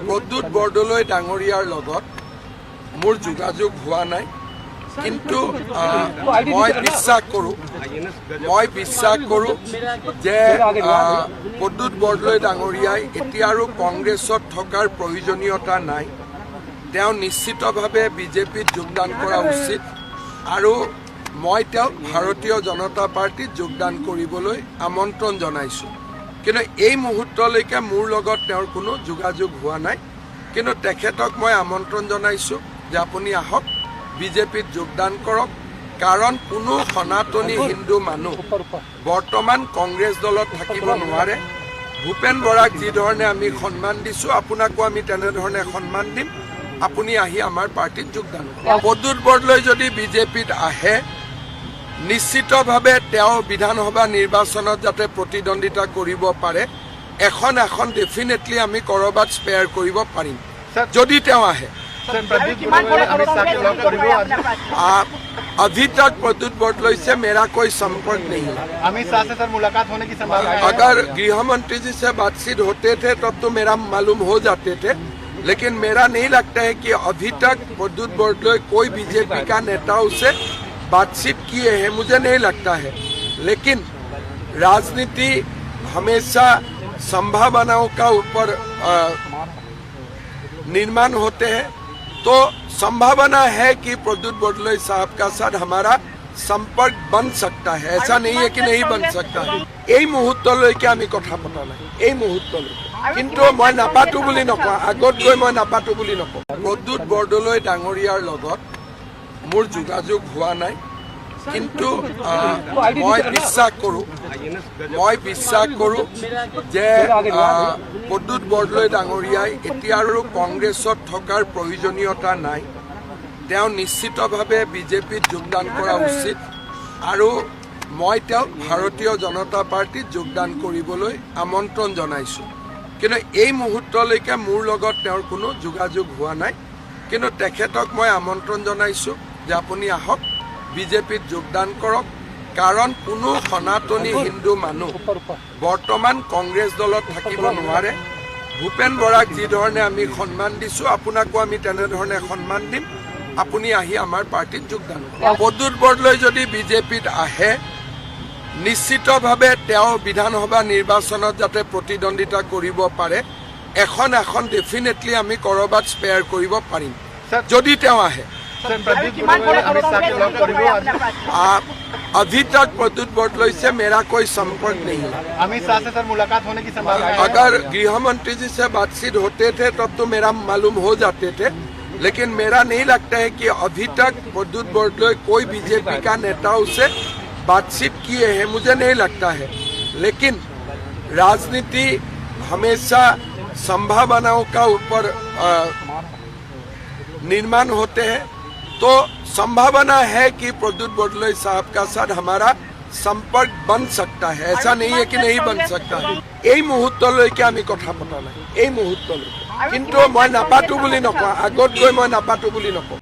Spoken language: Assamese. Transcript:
প্ৰদ্যুৎ বৰদলৈ ডাঙৰীয়াৰ লগত মোৰ যোগাযোগ হোৱা নাই, কিন্তু মই বিশ্বাস কৰোঁ যে প্ৰদ্যুৎ বৰদলৈ ডাঙৰীয়াই এতিয়া আৰু কংগ্ৰেছত থকাৰ প্ৰয়োজনীয়তা নাই। তেওঁ নিশ্চিতভাৱে বিজেপিত যোগদান কৰা উচিত আৰু মই তেওঁক ভাৰতীয় জনতা পাৰ্টিত যোগদান কৰিবলৈ আমন্ত্ৰণ জনাইছোঁ। কিন্তু এই মুহূৰ্তলৈকে মোৰ লগত তেওঁৰ কোনো যোগাযোগ হোৱা নাই, কিন্তু তেখেতক মই আমন্ত্ৰণ জনাইছোঁ যে আপুনি আহক, বিজেপিত যোগদান কৰক। কাৰণ কোনো সনাতনী হিন্দু মানুহ বৰ্তমান কংগ্ৰেছ দলত থাকিব নোৱাৰে। ভূপেন বৰাক যি ধৰণে আমি সন্মান দিছোঁ, আপোনাকো আমি তেনেধৰণে সন্মান দিম। আপুনি আহি আমাৰ পাৰ্টিত যোগদান কৰক। প্ৰদ্যুৎ বৰদলৈ যদি বিজেপিত আহে, নিশ্চিতভাৱে তেওঁ বিধানসভা নিৰ্বাচনত যাতে প্ৰতিদ্বন্দ্বিতা কৰিব পাৰে, এখন ডেফিনেটলি আমি ক'ৰবাত স্পেয়াৰ কৰিব পাৰিম যদি তেওঁ আহে। अभी तक प्रद्युत बरदलै से मेरा कोई संपर्क नहीं है। अमित शाह से सर मुलाकात होने की संभावना है? अगर गृह मंत्री जी से बातचीत होते थे तब तो मेरा मालूम हो जाते थे, लेकिन मेरा नहीं लगता है कि अभी तक प्रद्युत बरदलै कोई बीजेपी का नेताओं से बातचीत किए हैं, मुझे नहीं लगता है। लेकिन राजनीति हमेशा संभावनाओं का ऊपर निर्माण होते हैं, तो संभावना है कि प्रद्युत बरदलै साहब का साथ हमारा संपर्क बन सकता है। ऐसा नहीं है कि नहीं बन सकता। এই মুহূৰ্তলৈকে আমি কথা পতা নাই, এই মুহূৰ্তলৈকে। কিন্তু মই নাপাতো বুলি নকওঁ, আগত গৈ মই নাপাতো বুলি নকওঁ। প্ৰদ্যুৎ বৰদলৈ ডাঙৰীয়াৰ লগত মোৰ যোগাযোগ হোৱা নাই, কিন্তু মই বিশ্বাস কৰোঁ যে প্ৰদ্যুৎ বৰদলৈ ডাঙৰীয়াই এতিয়া আৰু কংগ্ৰেছত থকাৰ প্ৰয়োজনীয়তা নাই। তেওঁ নিশ্চিতভাৱে বিজেপিত যোগদান কৰা উচিত আৰু মই তেওঁক ভাৰতীয় জনতা পাৰ্টিত যোগদান কৰিবলৈ আমন্ত্ৰণ জনাইছোঁ। কিন্তু এই মুহূৰ্তলৈকে মোৰ লগত তেওঁৰ কোনো যোগাযোগ হোৱা নাই, কিন্তু তেখেতক মই আমন্ত্ৰণ জনাইছোঁ যে আপুনি আহক, বিজেপিত যোগদান কৰক। কাৰণ কোনো সনাতনী হিন্দু মানুহ বৰ্তমান কংগ্ৰেছ দলত থাকিব নোৱাৰে। ভূপেন বৰাক যি ধৰণে আমি সন্মান দিছোঁ, আপোনাকো আমি তেনেধৰণে সন্মান দিম। আপুনি আহি আমাৰ পাৰ্টিত যোগদান কৰক। প্ৰদ্যুৎ বৰদলৈ যদি বিজেপিত আহে, নিশ্চিতভাৱে তেওঁ বিধানসভা নিৰ্বাচনত যাতে প্ৰতিদ্বন্দ্বিতা কৰিব পাৰে, এখন ডেফিনেটলি আমি ক'ৰবাত স্পেয়াৰ কৰিব পাৰিম যদি তেওঁ আহে। अभी तक प्रद्युत बरदलै से मेरा कोई संपर्क नहीं है। अमित शाह से सर मुलाकात होने की संभावना है? अगर गृह मंत्री जी से बातचीत होते थे तब तो मेरा मालूम हो जाते थे, लेकिन मेरा नहीं लगता है कि अभी तक प्रद्युत बरदलै कोई बीजेपी का नेताओं से बातचीत किए हैं, मुझे नहीं लगता है। लेकिन राजनीति हमेशा संभावनाओं का ऊपर निर्माण होते हैं, तो संभावना है कि प्रद्युत बरदलै साहब का साथ हमारा संपर्क बन सकता है। ऐसा नहीं है कि नहीं बन सकता। এই মুহূৰ্তলৈকে আমি কথা পতা নাই, এই মুহূৰ্তলৈকে। কিন্তু মই নাপাতো বুলি নকওঁ, আগত গৈ মই নাপাতো বুলি নকওঁ।